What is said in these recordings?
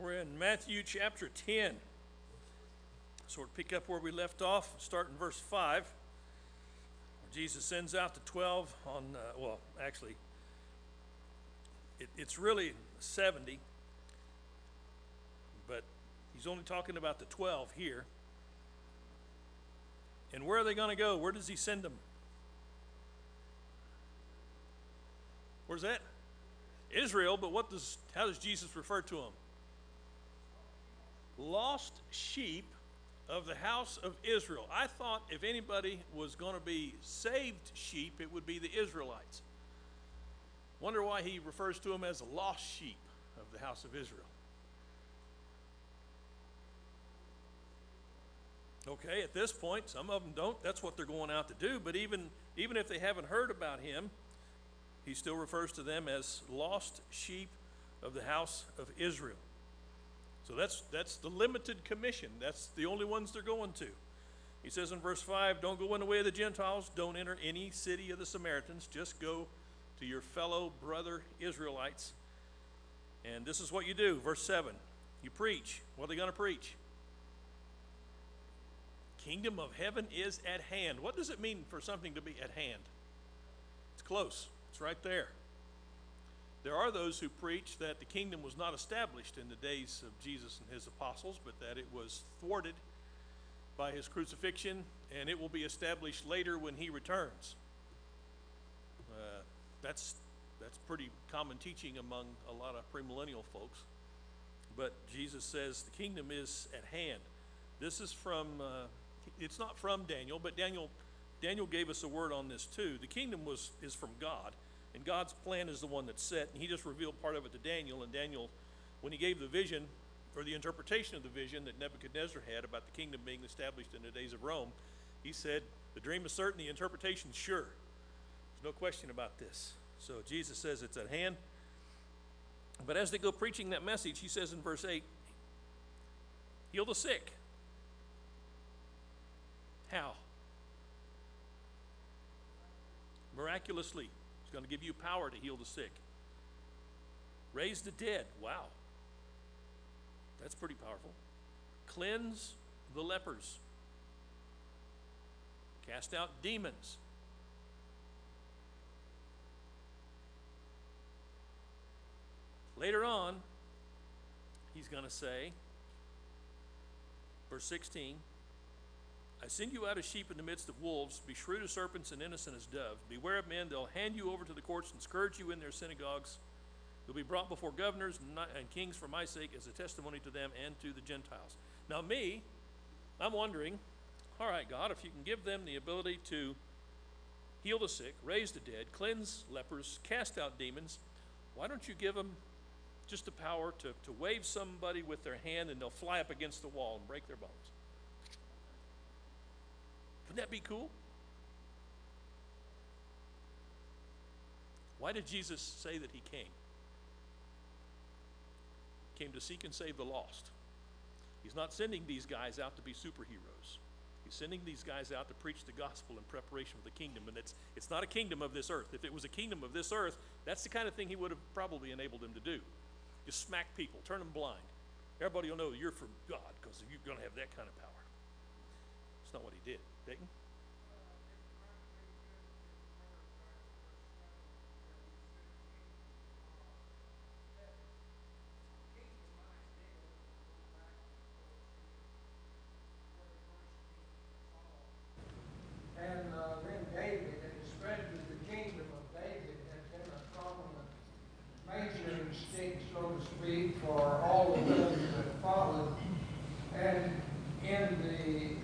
We're in Matthew chapter 10. So we'll pick up where we left off, start in verse 5. Jesus sends out the 12 on, it's really 70, but he's only talking about the 12 here. And where are they going to go? Where does he send them? Where's that? Israel, but how does Jesus refer to them? Lost sheep of the house of Israel. I thought if anybody was going to be saved sheep, it would be the Israelites. Wonder why he refers to them as lost sheep of the house of Israel. Okay, at this point, some of them don't. That's what they're going out to do. But even if they haven't heard about him, he still refers to them as lost sheep of the house of Israel. So that's the limited commission. That's the only ones they're going to. He says in verse 5, don't go in the way of the Gentiles. Don't enter any city of the Samaritans. Just go to your fellow brother Israelites. And this is what you do. Verse 7, you preach. What are they going to preach? Kingdom of heaven is at hand. What does it mean for something to be at hand? It's close. It's right there. There are those who preach that the kingdom was not established in the days of Jesus and his apostles, but that it was thwarted by his crucifixion, and it will be established later when he returns. That's pretty common teaching among a lot of premillennial folks. But Jesus says the kingdom is at hand. This is from, it's not from Daniel, but Daniel gave us a word on this too. The kingdom is from God. And God's plan is the one that's set, and he just revealed part of it to Daniel. And Daniel, when he gave the vision, or the interpretation of the vision that Nebuchadnezzar had about the kingdom being established in the days of Rome, he said, the dream is certain, the interpretation is sure. There's no question about this. So Jesus says it's at hand. But as they go preaching that message, he says in verse 8, heal the sick. How? Miraculously. Going to give you power to heal the sick. Raise the dead. Wow. That's pretty powerful. Cleanse the lepers. Cast out demons. Later on, he's going to say, verse 16, I send you out as sheep in the midst of wolves. Be shrewd as serpents and innocent as doves. Beware of men. They'll hand you over to the courts and scourge you in their synagogues. You'll be brought before governors and kings for my sake as a testimony to them and to the Gentiles. Now I'm wondering, all right, God, if you can give them the ability to heal the sick, raise the dead, cleanse lepers, cast out demons, why don't you give them just the power to wave somebody with their hand and they'll fly up against the wall and break their bones? Wouldn't that be cool? Why did Jesus say that he came? He came to seek and save the lost. He's not sending these guys out to be superheroes. He's sending these guys out to preach the gospel in preparation for the kingdom. And it's not a kingdom of this earth. If it was a kingdom of this earth, that's the kind of thing he would have probably enabled them to do. Just smack people, turn them blind. Everybody will know you're from God because you're going to have that kind of power. That's not what he did. Dayton? And then David, and especially the kingdom of David, had been a prominent measuring stick, so to speak, for all of those that followed. And in the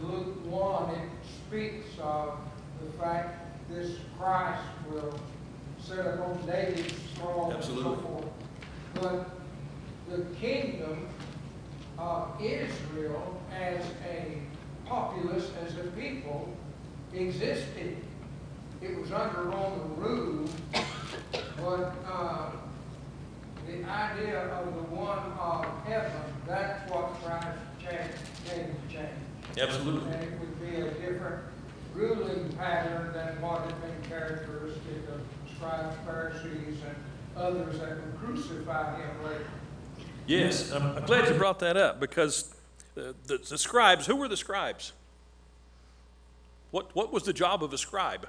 Luke 1, it speaks of the fact this Christ will sit upon David's throne. Absolutely. And so forth. But the kingdom of Israel as a populace, as a people, existed. It was under Roman rule, but the idea of the one of heaven, that's what Christ came to change. Absolutely. And it would be a different ruling pattern than what had been characteristic of scribes, Pharisees, and others that would crucify him later. Yes, I'm glad you brought that up, because the scribes, who were the scribes? What was the job of a scribe?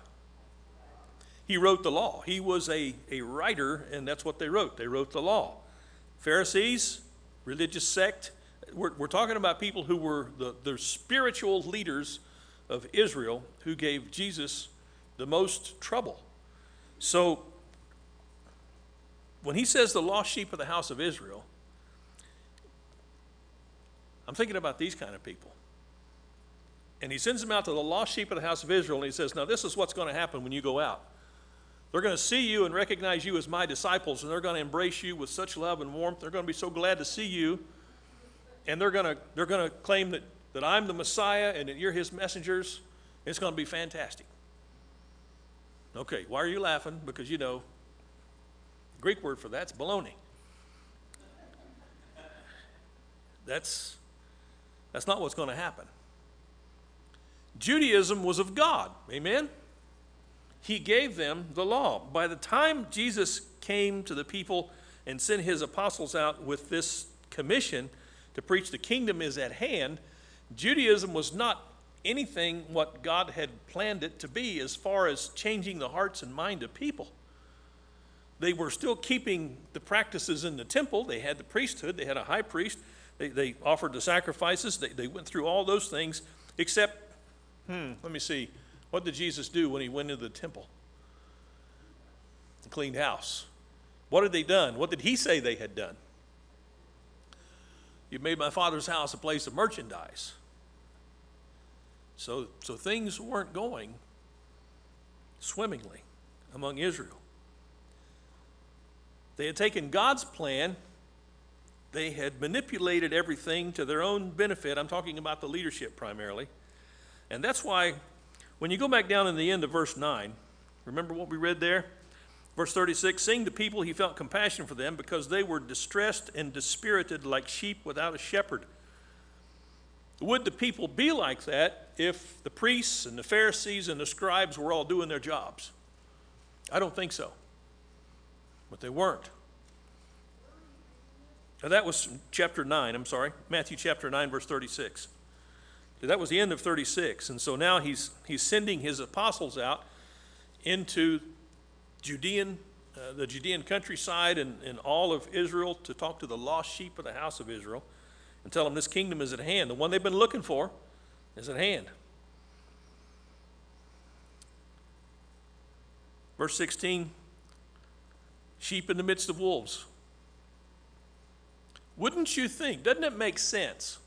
He wrote the law. He was a writer, and that's what they wrote. They wrote the law. Pharisees, religious sect, we're talking about people who were the spiritual leaders of Israel, who gave Jesus the most trouble. So when he says the lost sheep of the house of Israel, I'm thinking about these kind of people. And he sends them out to the lost sheep of the house of Israel, and he says, now this is what's going to happen when you go out. They're going to see you and recognize you as my disciples, and they're going to embrace you with such love and warmth. They're going to be so glad to see you, and they're going to claim that I'm the Messiah and that you're his messengers. It's going to be fantastic. Okay, why are you laughing? Because, you know, the Greek word for that's baloney. That's not what's going to happen. Judaism was of God, amen? He gave them the law. By the time Jesus came to the people and sent his apostles out with this commission to preach the kingdom is at hand, Judaism was not anything what God had planned it to be as far as changing the hearts and mind of people. They were still keeping the practices in the temple. They had the priesthood. They had a high priest. They offered the sacrifices. They went through all those things, except, let me see. What did Jesus do when he went into the temple? He cleaned house. What had they done? What did he say they had done? You made my Father's house a place of merchandise. So things weren't going swimmingly among Israel. They had taken God's plan. They had manipulated everything to their own benefit. I'm talking about the leadership primarily. And that's why when you go back down in the end of verse 9, remember what we read there? Verse 36, seeing the people, he felt compassion for them because they were distressed and dispirited like sheep without a shepherd. Would the people be like that if the priests and the Pharisees and the scribes were all doing their jobs? I don't think so. But they weren't. Now that was Matthew chapter 9, verse 36. That was the end of 36. And so now he's sending his apostles out into the Judean countryside and all of Israel to talk to the lost sheep of the house of Israel and tell them this kingdom is at hand. The one they've been looking for is at hand. Verse 16, sheep in the midst of wolves. Wouldn't you think, doesn't it make sense?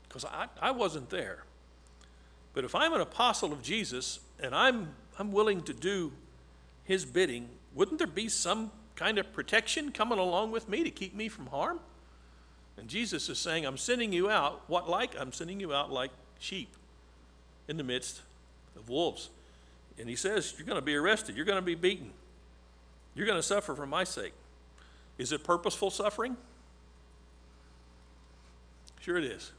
Because I wasn't there. But if I'm an apostle of Jesus and I'm willing to do his bidding, wouldn't there be some kind of protection coming along with me to keep me from harm? And Jesus is saying, I'm sending you out. What like? I'm sending you out like sheep in the midst of wolves. And he says, you're going to be arrested. You're going to be beaten. You're going to suffer for my sake. Is it purposeful suffering? Sure it is.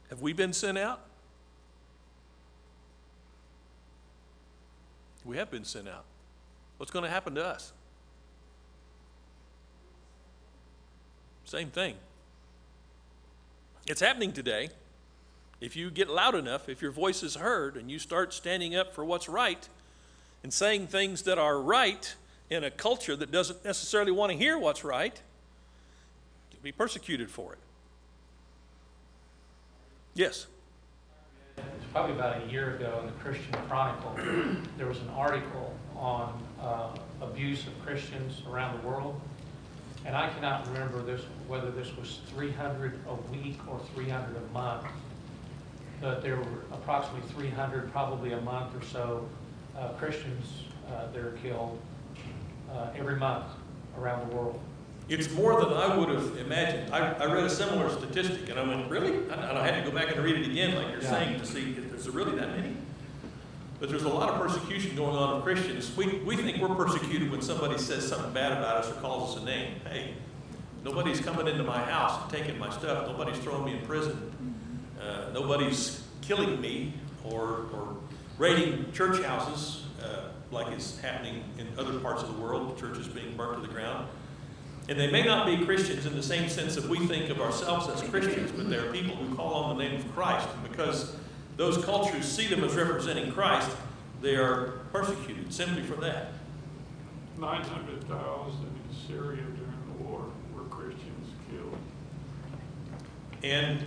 Have we been sent out? We have been sent out. What's going to happen to us? Same thing. It's happening today. If you get loud enough, if your voice is heard, and you start standing up for what's right and saying things that are right in a culture that doesn't necessarily want to hear what's right, you'll be persecuted for it. Yes? It's probably about a year ago in the Christian Chronicle, there was an article on abuse of Christians around the world. And I cannot remember whether this was 300 a week or 300 a month. But there were approximately 300, probably a month or so, Christians that are killed every month around the world. It's more than I would have imagined. I read a similar statistic, and I went, really? And I had to go back and read it again, like you're saying, to see if there's really that many. But there's a lot of persecution going on of Christians. We think we're persecuted when somebody says something bad about us or calls us a name. Hey, nobody's coming into my house and taking my stuff. Nobody's throwing me in prison. Nobody's killing me or raiding church houses. like it's happening in other parts of the world, churches being burnt to the ground. And they may not be Christians in the same sense that we think of ourselves as Christians, but they are people who call on the name of Christ. And because those cultures see them as representing Christ, they are persecuted simply for that. 900,000 in Syria during the war were Christians killed. And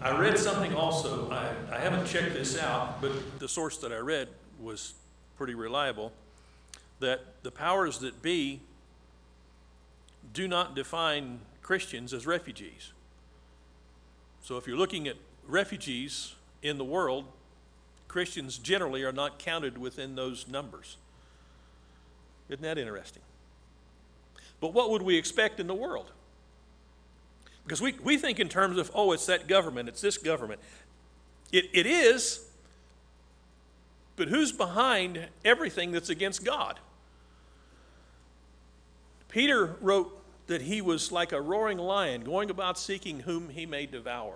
I read something also, I haven't checked this out, but the source that I read was pretty reliable, that the powers that be do not define Christians as refugees. So if you're looking at refugees in the world, Christians generally are not counted within those numbers. Isn't that interesting? But what would we expect in the world? Because we think in terms of, oh, it's that government, it's this government. It is, but who's behind everything that's against God? Peter wrote that he was like a roaring lion, going about seeking whom he may devour.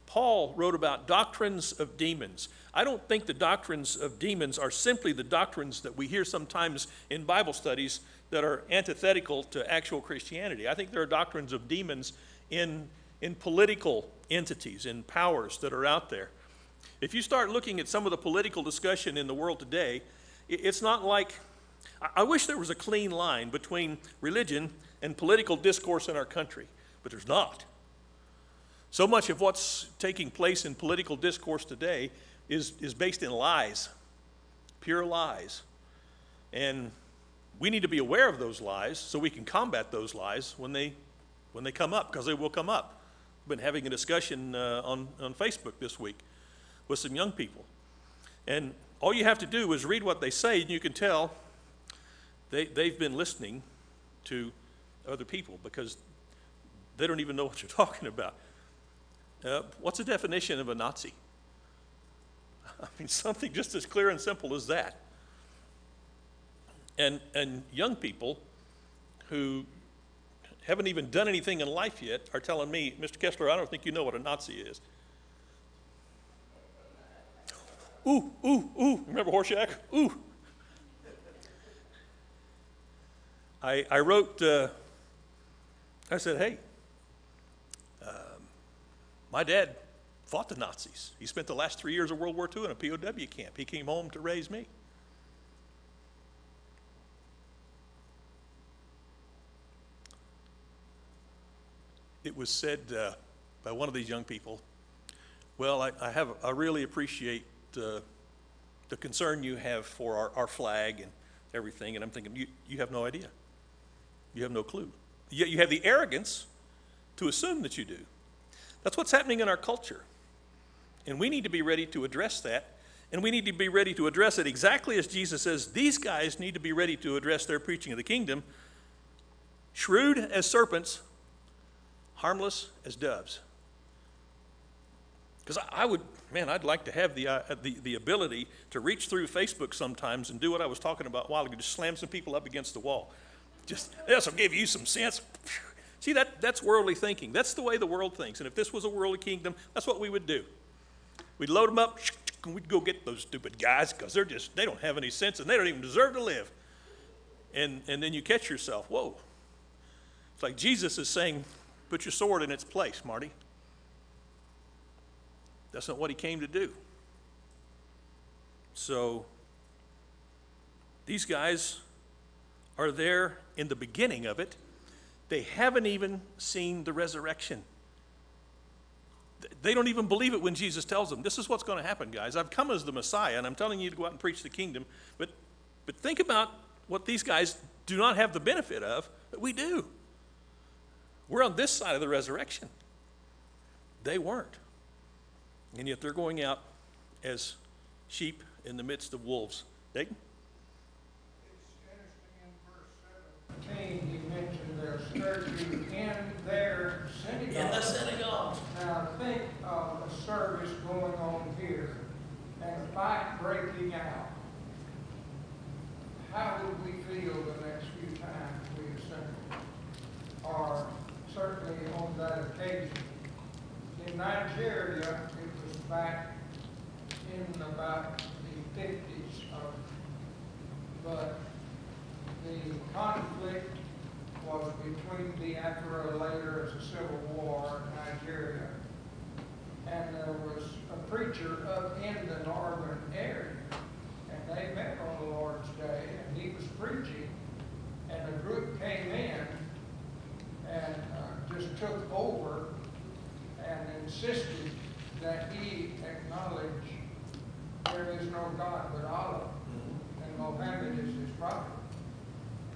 Paul wrote about doctrines of demons. I don't think the doctrines of demons are simply the doctrines that we hear sometimes in Bible studies that are antithetical to actual Christianity. I think there are doctrines of demons in political entities, in powers that are out there. If you start looking at some of the political discussion in the world today, it's not like, I wish there was a clean line between religion and political discourse in our country, but there's not. So much of what's taking place in political discourse today is based in lies, pure lies. And we need to be aware of those lies so we can combat those lies when they come up, because they will come up. I've been having a discussion on Facebook this week with some young people. And all you have to do is read what they say, and you can tell they've been listening to other people because they don't even know what you're talking about. What's the definition of a Nazi? I mean, something just as clear and simple as that. And young people who haven't even done anything in life yet are telling me, Mr. Kessler, I don't think you know what a Nazi is. Ooh, ooh, ooh. Remember Horseshack? Ooh. I wrote, I said, hey, my dad fought the Nazis. He spent the last 3 years of World War II in a POW camp. He came home to raise me. It was said by one of these young people, well, I really appreciate the concern you have for our flag and everything. And I'm thinking, you have no idea. You have no clue. Yet you have the arrogance to assume that you do. That's what's happening in our culture. And we need to be ready to address that. And we need to be ready to address it exactly as Jesus says these guys need to be ready to address their preaching of the kingdom. Shrewd as serpents, harmless as doves. Because I'd like to have the ability to reach through Facebook sometimes and do what I was talking about a while ago, just slam some people up against the wall. This will give you some sense. See, that's worldly thinking. That's the way the world thinks. And if this was a worldly kingdom, that's what we would do. We'd load them up, and we'd go get those stupid guys because they don't have any sense and they don't even deserve to live. And then you catch yourself, whoa. It's like Jesus is saying, put your sword in its place, Marty. That's not what he came to do. So these guys are there in the beginning of it. They haven't even seen the resurrection. They don't even believe it when Jesus tells them, this is what's going to happen, guys. I've come as the Messiah, and I'm telling you to go out and preach the kingdom. But think about what these guys do not have the benefit of that we do. We're on this side of the resurrection. They weren't. And yet they're going out as sheep in the midst of wolves. Dayton? It's interesting in verse 17, he mentioned their scourging in their synagogue. In the synagogue. Now think of a service going on here and a fight breaking out. How would we feel the next few times we assemble? Or certainly on that occasion. In Nigeria, it was back in about the 50s of but the conflict was between Biafra, later as a civil war in Nigeria, and there was a preacher up in the northern area, and they met on the Lord's Day, and he was preaching, and a group came in and just took over and insisted that he acknowledge there is no God but Allah, and Mohammed is his prophet.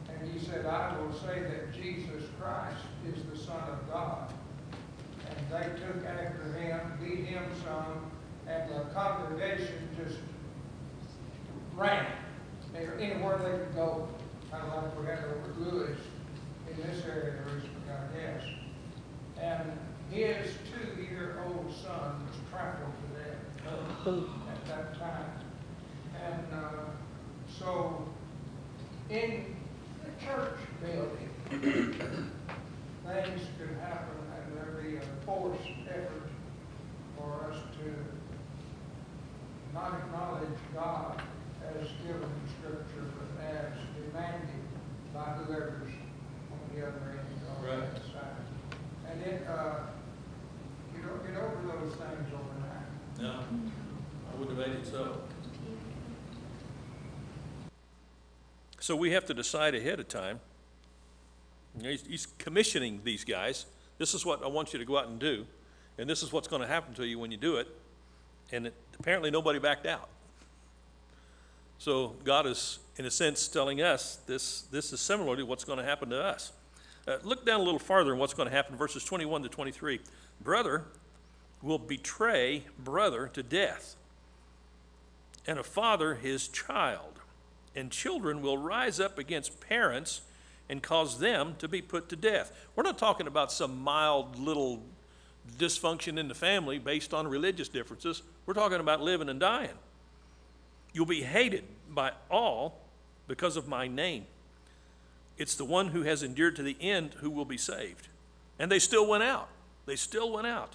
And he said, I will say that Jesus Christ is the Son of God. And they took after him, beat him some, and the congregation just ran. Anywhere they could go, kind of like we had over at Lewis in this area recently, I guess. And his 2-year-old son was trampled to death at that time. And so in the church building, things could happen, and there be a forced effort for us to not acknowledge God as given in Scripture, but as demanded by whoever's on the other end or on that side. And it, you don't get over those things overnight. No, I wouldn't have made it so. So we have to decide ahead of time. You know, he's commissioning these guys. This is what I want you to go out and do, and this is what's going to happen to you when you do it. And apparently nobody backed out. So God is, in a sense, telling us this is similar to what's going to happen to us. Look down a little farther in what's going to happen, verses 21 to 23. Brother will betray brother to death, and a father his child, and children will rise up against parents and cause them to be put to death. We're not talking about some mild little dysfunction in the family based on religious differences. We're talking about living and dying. You'll be hated by all because of my name. It's the one who has endured to the end who will be saved. And they still went out. They still went out.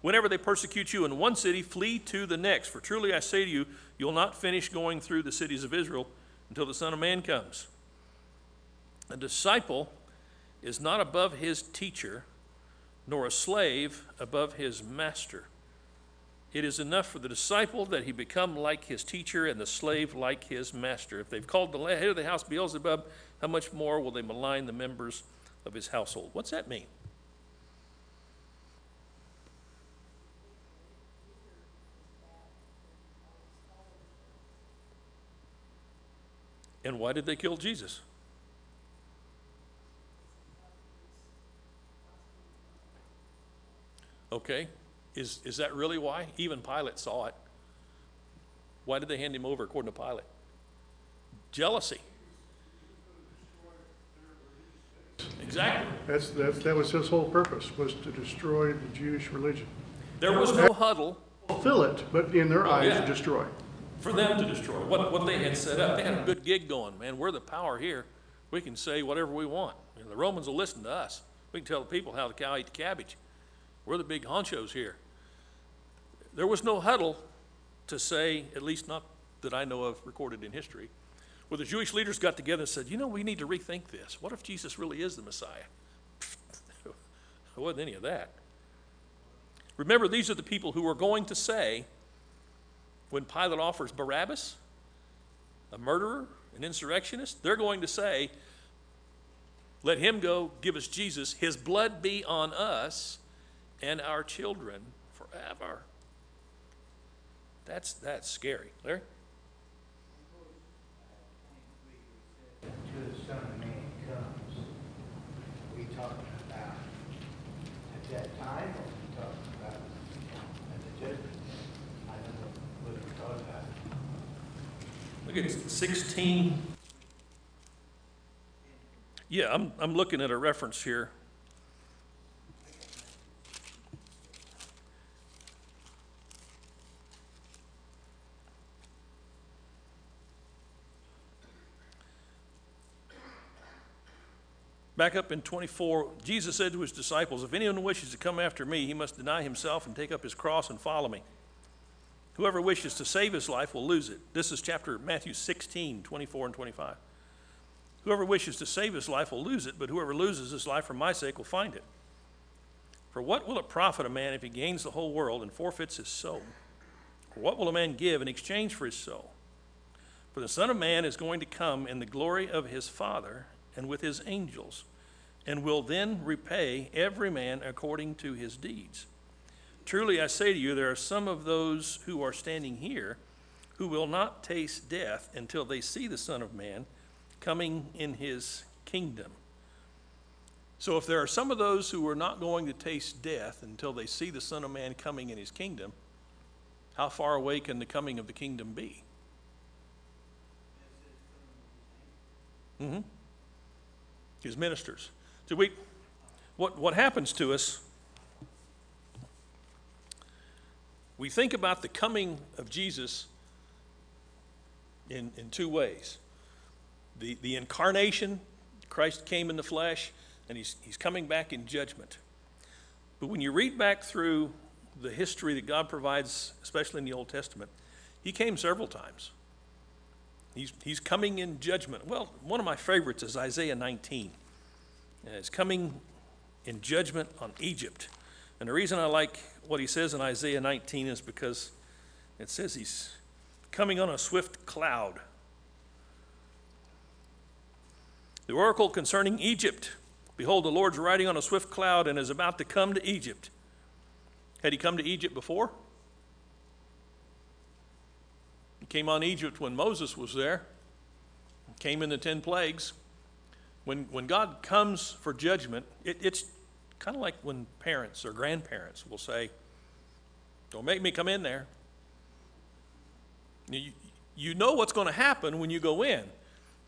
Whenever they persecute you in one city, flee to the next. For truly I say to you, you'll not finish going through the cities of Israel until the Son of Man comes. A disciple is not above his teacher, nor a slave above his master. It is enough for the disciple that he become like his teacher and the slave like his master. If they've called the head of the house Beelzebub, how much more will they malign the members of his household? What's that mean? And why did they kill Jesus? Okay, is that really why? Even Pilate saw it. Why did they hand him over according to Pilate? Jealousy. Exactly. That was his whole purpose, was to destroy the Jewish religion. There was no huddle. Fulfill it, but in their eyes, Yeah. destroy. For them to destroy what they had set up. They had a good gig going, man. We're the power here. We can say whatever we want. You know, the Romans will listen to us. We can tell the people how the cow ate the cabbage. We're the big honchos here. There was no huddle to say, at least not that I know of recorded in history, where the Jewish leaders got together and said, you know, we need to rethink this. What if Jesus really is the Messiah? There wasn't any of that. Remember, these are the people who are going to say, when Pilate offers Barabbas, a murderer, an insurrectionist, they're going to say, let him go, give us Jesus, his blood be on us and our children forever. That's scary. Larry? Until the Son of Man comes, are we talking about at that time, or are we talking about at the judgment? I don't know what we're talking about. Look at 16. Yeah, I'm looking at a reference here. Back up in 24, Jesus said to his disciples, if anyone wishes to come after me, he must deny himself and take up his cross and follow me. Whoever wishes to save his life will lose it. This is Matthew 16, 24 and 25. Whoever wishes to save his life will lose it, but whoever loses his life for my sake will find it. For what will it profit a man if he gains the whole world and forfeits his soul? For what will a man give in exchange for his soul? For the Son of Man is going to come in the glory of his Father and with his angels, and will then repay every man according to his deeds. Truly I say to you, there are some of those who are standing here who will not taste death until they see the Son of Man coming in his kingdom. So if there are some of those who are not going to taste death until they see the Son of Man coming in his kingdom, how far away can the coming of the kingdom be? His ministers. So what happens to us, we think about the coming of Jesus in two ways. The incarnation, Christ came in the flesh, and he's coming back in judgment. But when you read back through the history that God provides, especially in the Old Testament, he came several times. He's coming in judgment. Well, one of my favorites is Isaiah 19. It's coming in judgment on Egypt. And the reason I like what he says in Isaiah 19 is because it says he's coming on a swift cloud. The oracle concerning Egypt. Behold, the Lord's riding on a swift cloud and is about to come to Egypt. Had he come to Egypt before? He came on Egypt when Moses was there. He came in the 10 plagues. When God comes for judgment, it's kind of like when parents or grandparents will say, don't make me come in there. You know what's going to happen when you go in.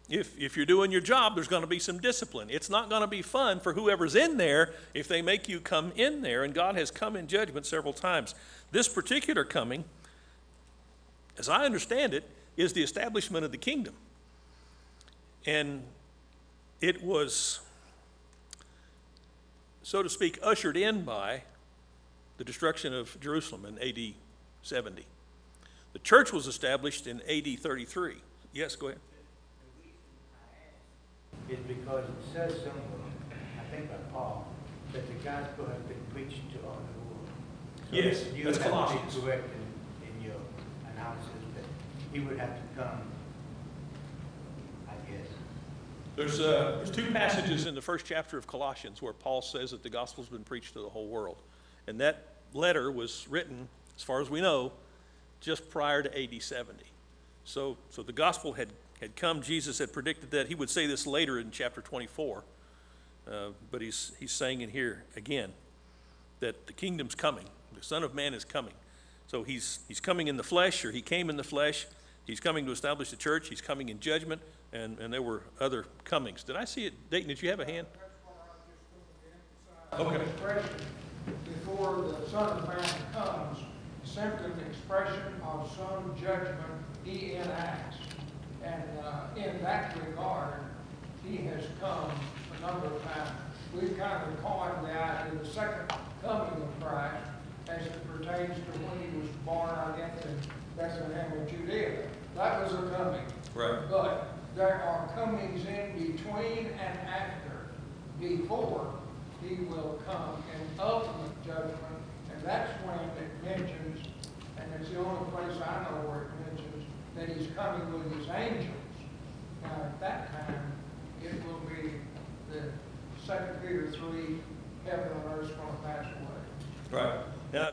If you're doing your job, there's going to be some discipline. It's not going to be fun for whoever's in there if they make you come in there, and God has come in judgment several times. This particular coming, as I understand it, is the establishment of the kingdom. And it was, so to speak, ushered in by the destruction of Jerusalem in AD 70. The church was established in AD 33. Yes, go ahead. Is because it says somewhere, I think by Paul, that the gospel has been preached to all the world. So Yes, you that's have to Colossians. be correct in your analysis that he would have to come, I guess. There's two passages in the first chapter of Colossians where Paul says that the gospel's been preached to the whole world. And that letter was written, as far as we know, just prior to AD 70. So the gospel had come. Jesus had predicted that. He would say this later in chapter 24. But he's saying it here again, that the kingdom's coming. The Son of Man is coming. So he's coming in the flesh, or he came in the flesh. He's coming to establish the church. He's coming in judgment. And there were other comings. Did I see it? Dayton, did you have a hand? That's what I was just going to emphasize. Okay. The expression before the Son of Man comes, simply an expression of some judgment he enacts. And in that regard, he has come a number of times. We've kind of coined the idea of the second coming of Christ as it pertains to when he was born, I guess, in Bethlehem of Judea. That was a coming. Right. But there are comings in between and after. Before he will come in ultimate judgment, and that's when it mentions, and it's the only place I know where it mentions that he's coming with his angels. Now at that time, it will be the 2 Peter 3, heaven and earth's going to pass away. Right. Now,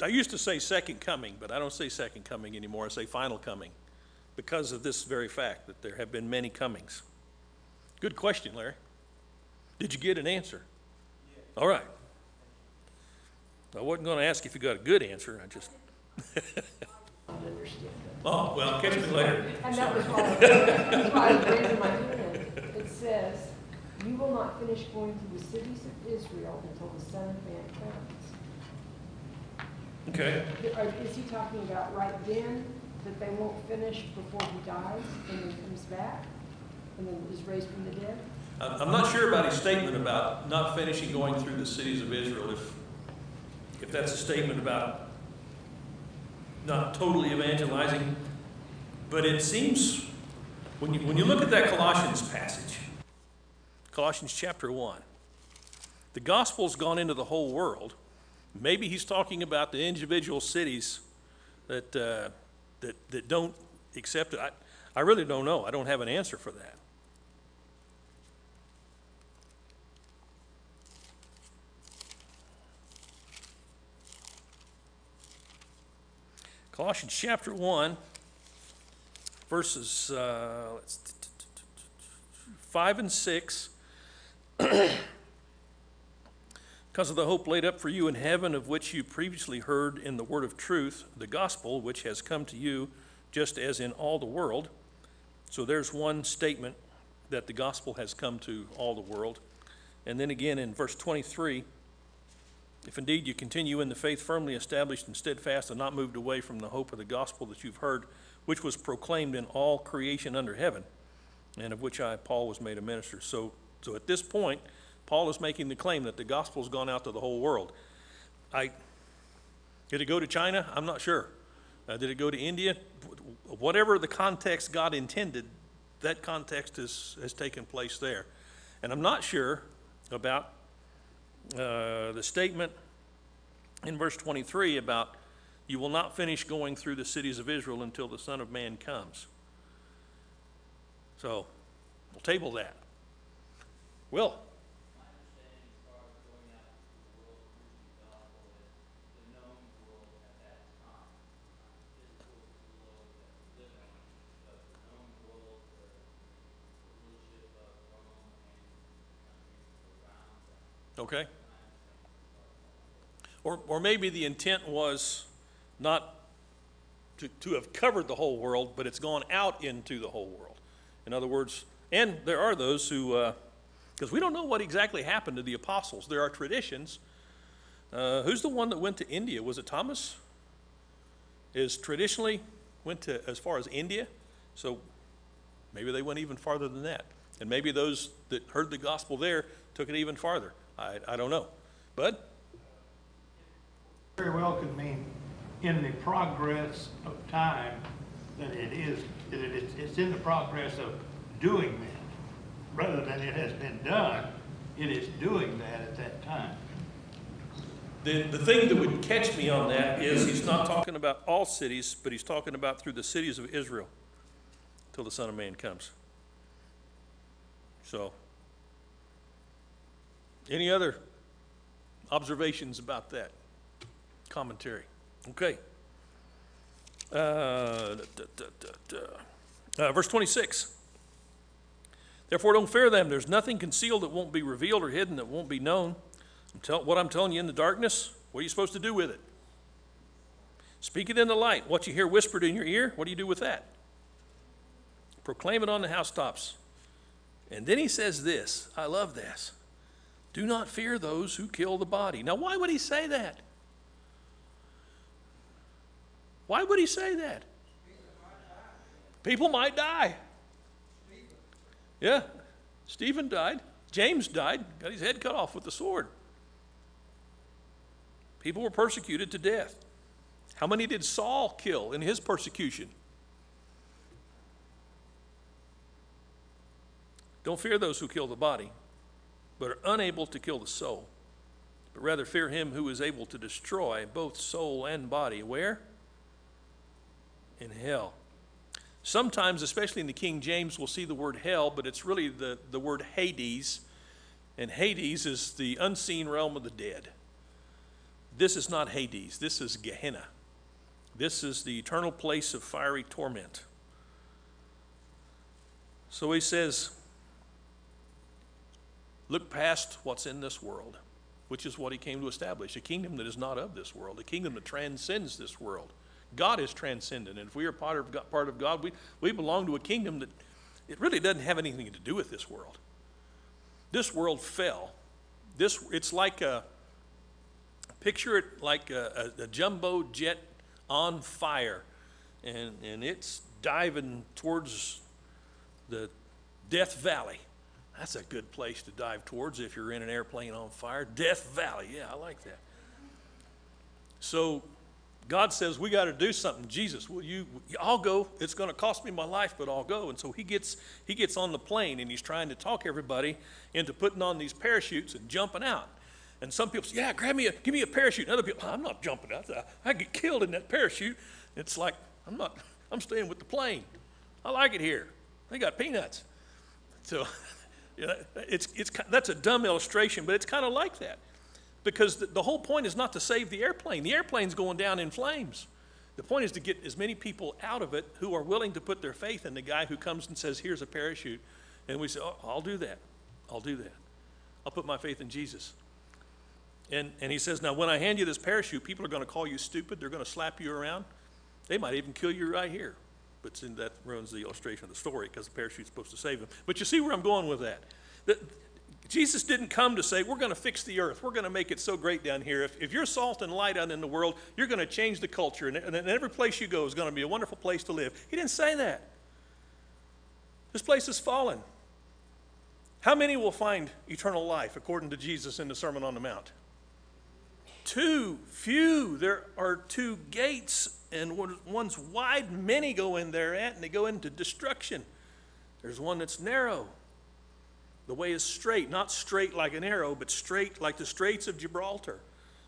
I used to say second coming, but I don't say second coming anymore. I say final coming, because of this very fact that there have been many comings. Good question, Larry. Did you get an answer? Yes. All right. I wasn't going to ask if you got a good answer. I just. Oh, well, catch me later. And that was why I was raising my hand. It says, you will not finish going through the cities of Israel until the Son of Man comes. Okay. Is he talking about right then, that they won't finish before he dies and then comes back and then is raised from the dead? I'm not sure about his statement about not finishing going through the cities of Israel, if that's a statement about not totally evangelizing, but it seems, when you look at that Colossians passage, Colossians chapter 1, the gospel's gone into the whole world. Maybe he's talking about the individual cities that don't accept it. I really don't know. I don't have an answer for that. Colossians chapter 1, verses 5 and 6. Because of the hope laid up for you in heaven, of which you previously heard in the word of truth, the gospel, which has come to you just as in all the world. So there's one statement that the gospel has come to all the world. And then again in verse 23, if indeed you continue in the faith firmly established and steadfast and not moved away from the hope of the gospel that you've heard, which was proclaimed in all creation under heaven, and of which I, Paul, was made a minister. So at this point, Paul is making the claim that the gospel's gone out to the whole world. Did it go to China? I'm not sure. Did it go to India? Whatever the context God intended, that context has taken place there. And I'm not sure about the statement in verse 23 about you will not finish going through the cities of Israel until the Son of Man comes. So we'll table that. Will. Okay. Or maybe the intent was not to have covered the whole world, but it's gone out into the whole world. In other words, and there are those who, because we don't know what exactly happened to the apostles. There are traditions. Who's the one that went to India? Was it Thomas? Is traditionally went to as far as India. So maybe they went even farther than that. And maybe those that heard the gospel there took it even farther. I don't know. Bud? Very well could mean in the progress of time that it's in the progress of doing that. Rather than it has been done, it is doing that at that time. The thing that would catch me on that is he's not talking about all cities, but he's talking about through the cities of Israel till the Son of Man comes. So, any other observations about that? Commentary. Okay. Verse 26. Therefore don't fear them. There's nothing concealed that won't be revealed or hidden that won't be known. What I'm telling you in the darkness, what are you supposed to do with it? Speak it in the light. What you hear whispered in your ear, what do you do with that? Proclaim it on the housetops. And then he says this, I love this. Do not fear those who kill the body. Now, why would he say that? Why would he say that? People might die. Yeah, Stephen died. James died, got his head cut off with the sword. People were persecuted to death. How many did Saul kill in his persecution? Don't fear those who kill the body, but are unable to kill the soul, but rather fear him who is able to destroy both soul and body. Where? In hell. Sometimes, especially in the King James, we'll see the word hell, but it's really the word Hades, and Hades is the unseen realm of the dead. This is not Hades. This is Gehenna. This is the eternal place of fiery torment. So he says, look past what's in this world, which is what he came to establish, a kingdom that is not of this world, a kingdom that transcends this world. God is transcendent, and if we are part of God, we belong to a kingdom that it really doesn't have anything to do with this world. This world fell. It's like picture it like a jumbo jet on fire, and it's diving towards the Death Valley. That's a good place to dive towards if you're in an airplane on fire. Death Valley, yeah, I like that. So God says, we got to do something. Jesus, I'll go. It's going to cost me my life, but I'll go. And so he gets on the plane, and he's trying to talk everybody into putting on these parachutes and jumping out. And some people say, yeah, give me a parachute. And other people, I'm not jumping out. I get killed in that parachute. It's like, I'm staying with the plane. I like it here. They got peanuts. So that's a dumb illustration, but it's kind of like that. Because the whole point is not to save the airplane. The airplane's going down in flames. The point is to get as many people out of it who are willing to put their faith in the guy who comes and says, here's a parachute. And we say, oh, I'll do that. I'll do that. I'll put my faith in Jesus. And he says, now when I hand you this parachute, people are going to call you stupid. They're going to slap you around. They might even kill you right here. But that ruins the illustration of the story because the parachute's supposed to save them. But you see where I'm going with that. Jesus didn't come to say, we're going to fix the earth. We're going to make it so great down here. If you're salt and light out in the world, you're going to change the culture. And every place you go is going to be a wonderful place to live. He didn't say that. This place is fallen. How many will find eternal life according to Jesus in the Sermon on the Mount? Too few. There are 2 gates, and one's wide. Many go in there and they go into destruction. There's one that's narrow. The way is straight, not straight like an arrow, but straight like the Straits of Gibraltar.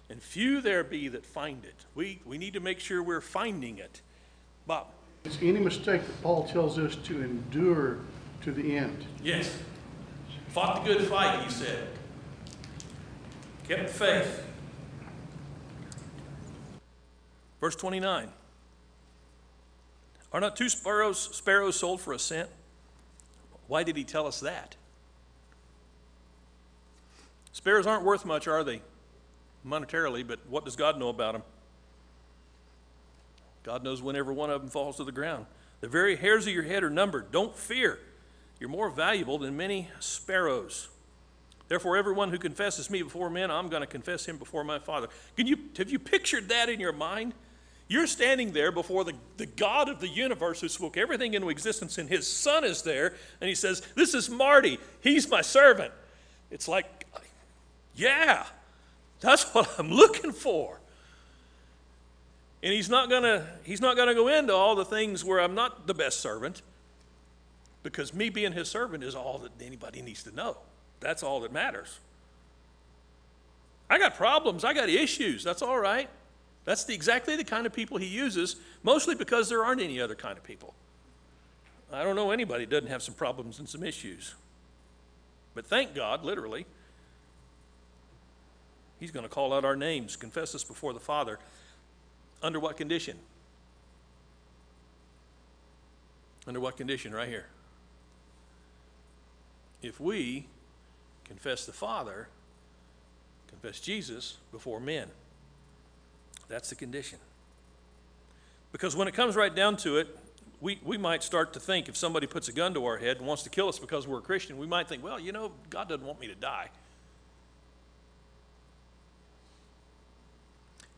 And few there be that find it. We need to make sure we're finding it. Bob? Is any mistake that Paul tells us to endure to the end? Yes. Fought the good fight, he said. Kept the faith. Verse 29. Are not 2 sparrows sold for a cent? Why did he tell us that? Sparrows aren't worth much, are they? Monetarily, but what does God know about them? God knows when every one of them falls to the ground. The very hairs of your head are numbered. Don't fear. You're more valuable than many sparrows. Therefore, everyone who confesses me before men, I'm going to confess him before my Father. Have you pictured that in your mind? You're standing there before the God of the universe who spoke everything into existence, and his son is there, and he says, this is Marty. He's my servant. It's like, yeah, that's what I'm looking for. And he's not gonna go into all the things where I'm not the best servant, because me being his servant is all that anybody needs to know. That's all that matters. I got problems, I got issues, that's all right. That's exactly the kind of people he uses, mostly because there aren't any other kind of people. I don't know anybody that doesn't have some problems and some issues. But thank God, literally, he's going to call out our names, confess us before the Father. Under what condition? Under what condition? Right here. If we confess the Father, confess Jesus before men. That's the condition. Because when it comes right down to it, we might start to think, if somebody puts a gun to our head and wants to kill us because we're a Christian, we might think, well, you know, God doesn't want me to die.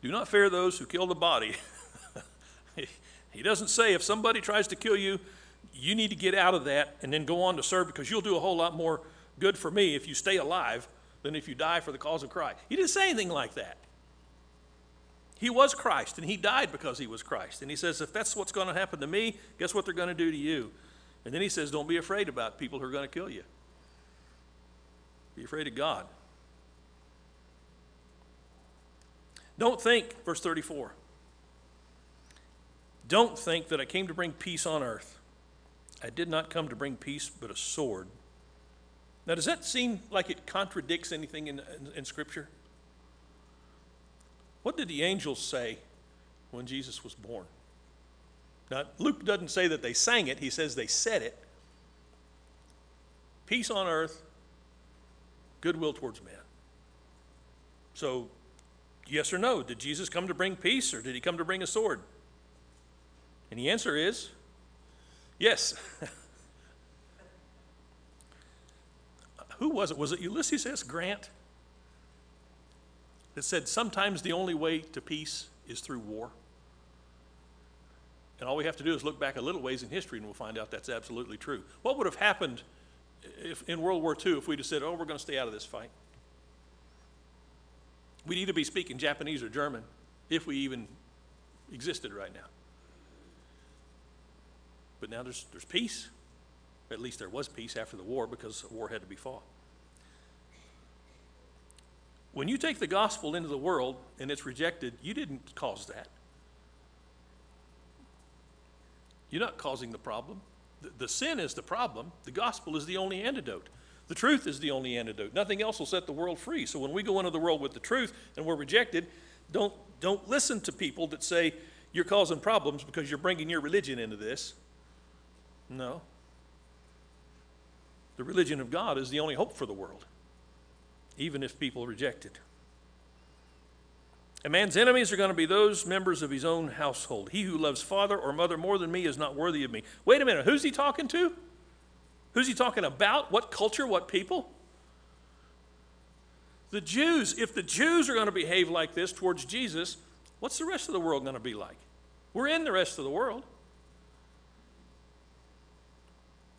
Do not fear those who kill the body. He doesn't say if somebody tries to kill you, you need to get out of that and then go on to serve, because you'll do a whole lot more good for me if you stay alive than if you die for the cause of Christ. He didn't say anything like that. He was Christ, and he died because he was Christ. And he says, if that's what's going to happen to me, guess what they're going to do to you? And then he says, don't be afraid about people who are going to kill you. Be afraid of God. Don't think, verse 34, don't think that I came to bring peace on earth. I did not come to bring peace, but a sword. Now, does that seem like it contradicts anything in Scripture? What did the angels say when Jesus was born? Now, Luke doesn't say that they sang it. He says they said it. Peace on earth, goodwill towards men. So, yes or no, did Jesus come to bring peace, or did he come to bring a sword? And the answer is yes. Who was it? Was it Ulysses S. Grant that said sometimes the only way to peace is through war? And all we have to do is look back a little ways in history and we'll find out that's absolutely true. What would have happened if in World War II if we'd have said, oh, we're going to stay out of this fight? We'd either be speaking Japanese or German, if we even existed right now. But now there's peace. At least there was peace after the war, because a war had to be fought. When you take the gospel into the world and it's rejected, you didn't cause that. You're not causing the problem. The sin is the problem. The gospel is the only antidote. The truth is the only antidote. Nothing else will set the world free. So when we go into the world with the truth and we're rejected, don't listen to people that say you're causing problems because you're bringing your religion into this. No. The religion of God is the only hope for the world, even if people reject it. A man's enemies are going to be those members of his own household. He who loves father or mother more than me is not worthy of me. Wait a minute, who's he talking to? Who's he talking about? What culture, what people? The Jews. If the Jews are going to behave like this towards Jesus, what's the rest of the world going to be like? We're in the rest of the world.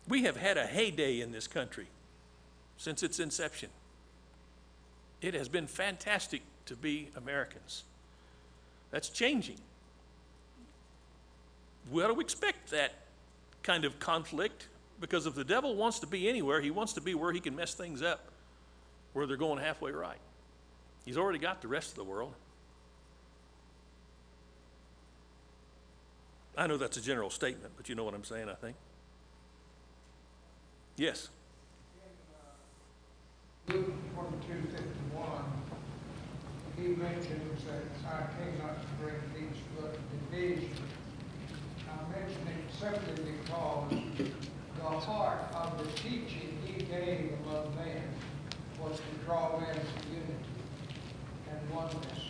We have had a heyday in this country since its inception. It has been fantastic to be Americans. That's changing. We ought to expect that kind of conflict, because if the devil wants to be anywhere, he wants to be where he can mess things up, where they're going halfway right. He's already got the rest of the world. I know that's a general statement, but you know what I'm saying, I think. Yes. Luke 22:51, he mentions that I came not to bring peace but division. I mention it simply because the heart of the teaching he gave among men was to draw men to unity and oneness.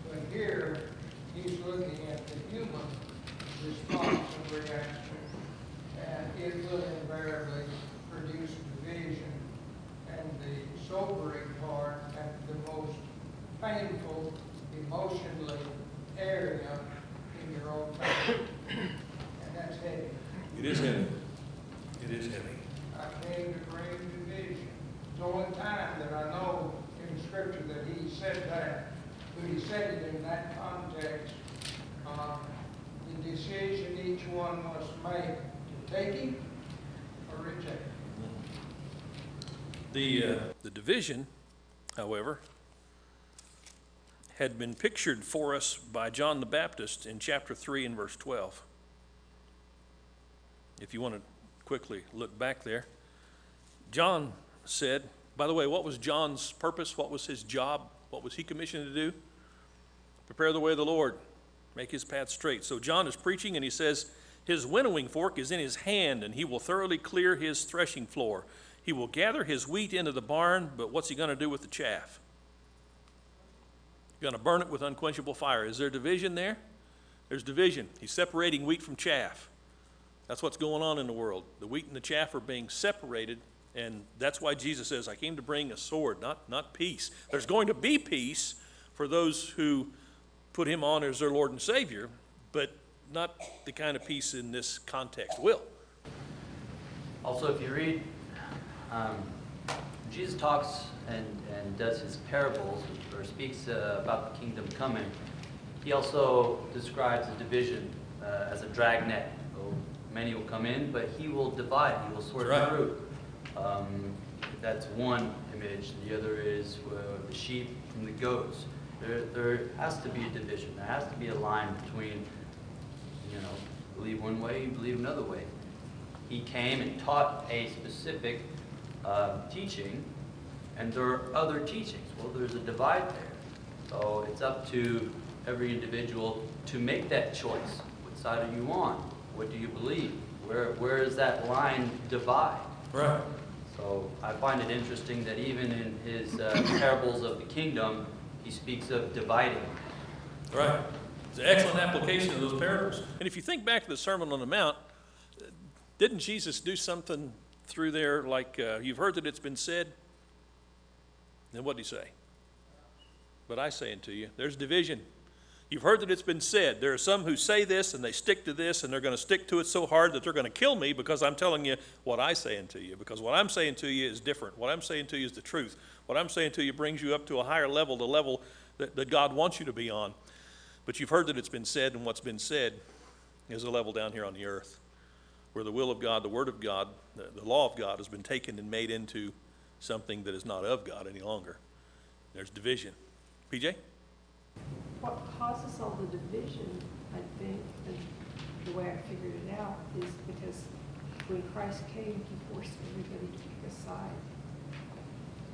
But here, he's looking at the human response and reaction, and it will invariably produce division. And the sobering part, and the most painful, emotionally area in your own family. And that's heavy. It is heavy. It is heavy. I came to bring division. It's the only time that I know in Scripture that he said that, but he said it in that context. The decision each one must make to take him or reject him. The division, however, had been pictured for us by John the Baptist in chapter 3 and verse 12. If you want to quickly look back there. John said, by the way, what was John's purpose? What was his job? What was he commissioned to do? Prepare the way of the Lord, make his path straight. So John is preaching, and he says, his winnowing fork is in his hand, and he will thoroughly clear his threshing floor. He will gather his wheat into the barn, but what's he going to do with the chaff? He's going to burn it with unquenchable fire. Is there division there? There's division. He's separating wheat from chaff. That's what's going on in the world. The wheat and the chaff are being separated, and that's why Jesus says, I came to bring a sword, not peace. There's going to be peace for those who put him on as their Lord and Savior, but not the kind of peace in this context. Will? Also, if you read, Jesus talks and does his parables, or speaks about the kingdom coming. He also describes a division as a dragnet. So many will come in, but he will divide, he will sort through. That's one image. The other is the sheep and the goats. There has to be a division. There has to be a line between, believe one way, you believe another way. He came and taught a specific teaching, and there are other teachings. Well, there's a divide there. So it's up to every individual to make that choice. What side are you on? What do you believe? Where is that line divide? Right. So I find it interesting that even in his parables of the kingdom, he speaks of dividing. Right. It's an excellent application of those parables. And if you think back to the Sermon on the Mount, didn't Jesus do something through there like, you've heard that it's been said? Then what did he say? But I say unto you, there's division. You've heard that it's been said. There are some who say this and they stick to this, and they're going to stick to it so hard that they're going to kill me because I'm telling you what I say unto you. Because what I'm saying to you is different. What I'm saying to you is the truth. What I'm saying to you brings you up to a higher level, the level that God wants you to be on. But you've heard that it's been said, and what's been said is a level down here on the earth, where the will of God, the word of God, the law of God has been taken and made into something that is not of God any longer. There's division. PJ? What causes all the division, I think, and the way I figured it out, is because when Christ came, he forced everybody to pick a side.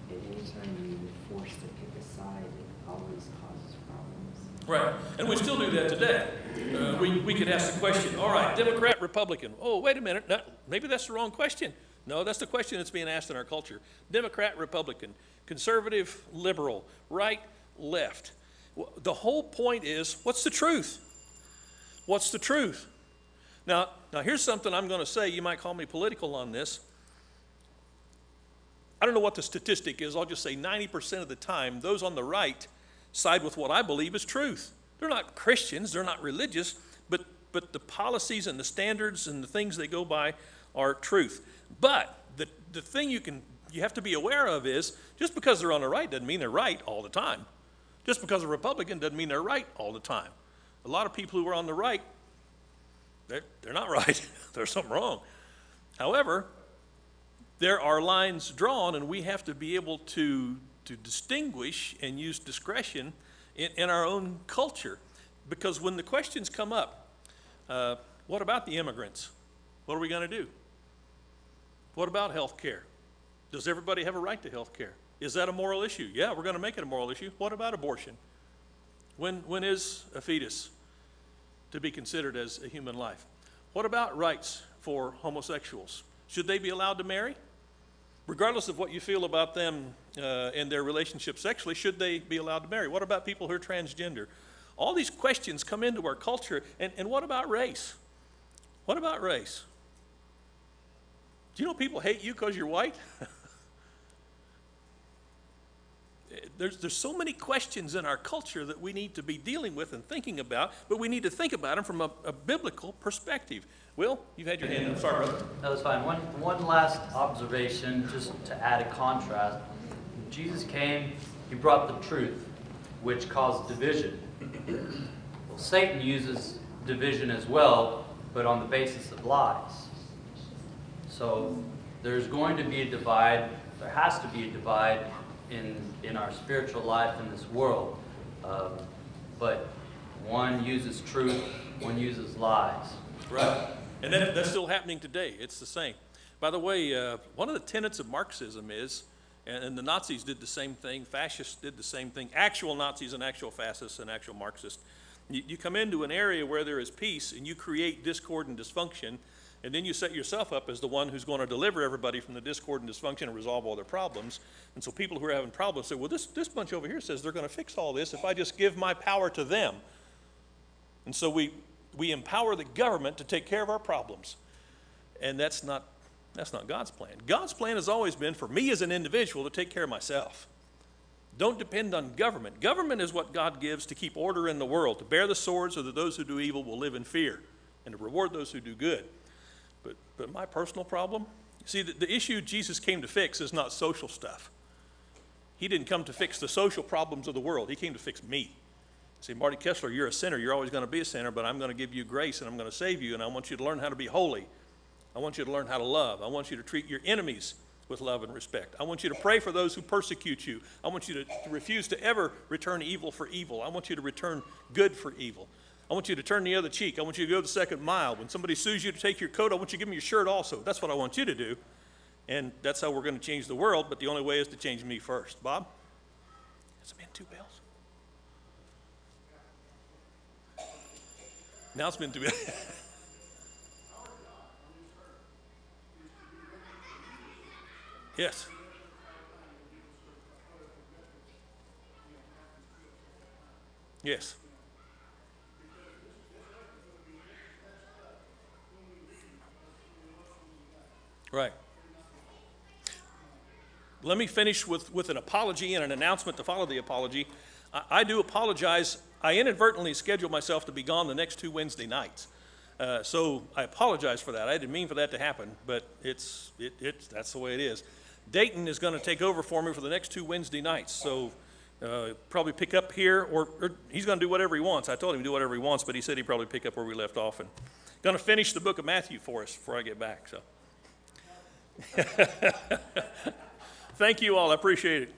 And anytime you force to pick a side, it always causes problems. Right, and we still do that today. We could ask the question, all right, Democrat, Republican. Oh, wait a minute, no, maybe that's the wrong question. No, that's the question that's being asked in our culture. Democrat, Republican, conservative, liberal, right, left. The whole point is, what's the truth? What's the truth? Now here's something I'm going to say. You might call me political on this. I don't know what the statistic is. I'll just say 90% of the time, those on the right side with what I believe is truth. They're not Christians. They're not religious. But the policies and the standards and the things they go by are truth. But the thing you have to be aware of is, just because they're on the right doesn't mean they're right all the time. Just because they're Republican doesn't mean they're right all the time. A lot of people who are on the right, they're not right. There's something wrong. However, there are lines drawn, and we have to be able to distinguish and use discretion in our own culture. Because when the questions come up, what about the immigrants? What are we going to do? What about health care? Does everybody have a right to health care? Is that a moral issue? Yeah, we're going to make it a moral issue. What about abortion? When is a fetus to be considered as a human life? What about rights for homosexuals? Should they be allowed to marry? Regardless of what you feel about them and their relationship sexually, should they be allowed to marry? What about people who are transgender? All these questions come into our culture. And what about race? What about race? Do you know people hate you because you're white? There's so many questions in our culture that we need to be dealing with and thinking about, but we need to think about them from a biblical perspective. Will, you've had your hand up. Sorry, brother. That was fine. One last observation, just to add a contrast. When Jesus came, he brought the truth, which caused division. Well, Satan uses division as well, but on the basis of lies. So there's going to be a divide. There has to be a divide in our spiritual life in this world. But one uses truth, one uses lies. Right. And that's still happening today. It's the same. By the way, one of the tenets of Marxism is, and the Nazis did the same thing, fascists did the same thing, actual Nazis and actual fascists and actual Marxists. You come into an area where there is peace and you create discord and dysfunction, and then you set yourself up as the one who's going to deliver everybody from the discord and dysfunction and resolve all their problems. And so people who are having problems say, well, this bunch over here says they're going to fix all this if I just give my power to them. And so we empower the government to take care of our problems. And that's not God's plan. God's plan has always been for me as an individual to take care of myself. Don't depend on government. Government is what God gives to keep order in the world, to bear the sword so that those who do evil will live in fear, and to reward those who do good. But my personal problem, see, the issue Jesus came to fix is not social stuff. He didn't come to fix the social problems of the world. He came to fix me. See, Marty Kessler, you're a sinner. You're always going to be a sinner, but I'm going to give you grace, and I'm going to save you, and I want you to learn how to be holy. I want you to learn how to love. I want you to treat your enemies with love and respect. I want you to pray for those who persecute you. I want you to refuse to ever return evil for evil. I want you to return good for evil. I want you to turn the other cheek. I want you to go the second mile. When somebody sues you to take your coat, I want you to give them your shirt also. That's what I want you to do. And that's how we're going to change the world, but the only way is to change me first. Bob? Has it been 2 bells? Now it's been 2 bells. Yes. Yes. Right. Let me finish with an apology and an announcement to follow the apology. I do apologize. I inadvertently scheduled myself to be gone the next 2 Wednesday nights. So I apologize for that. I didn't mean for that to happen, but that's the way it is. Dayton is going to take over for me for the next 2 Wednesday nights. So Probably pick up here, or he's going to do whatever he wants. I told him to do whatever he wants, but he said he'd probably pick up where we left off, and going to finish the book of Matthew for us before I get back. So, thank you all. I appreciate it.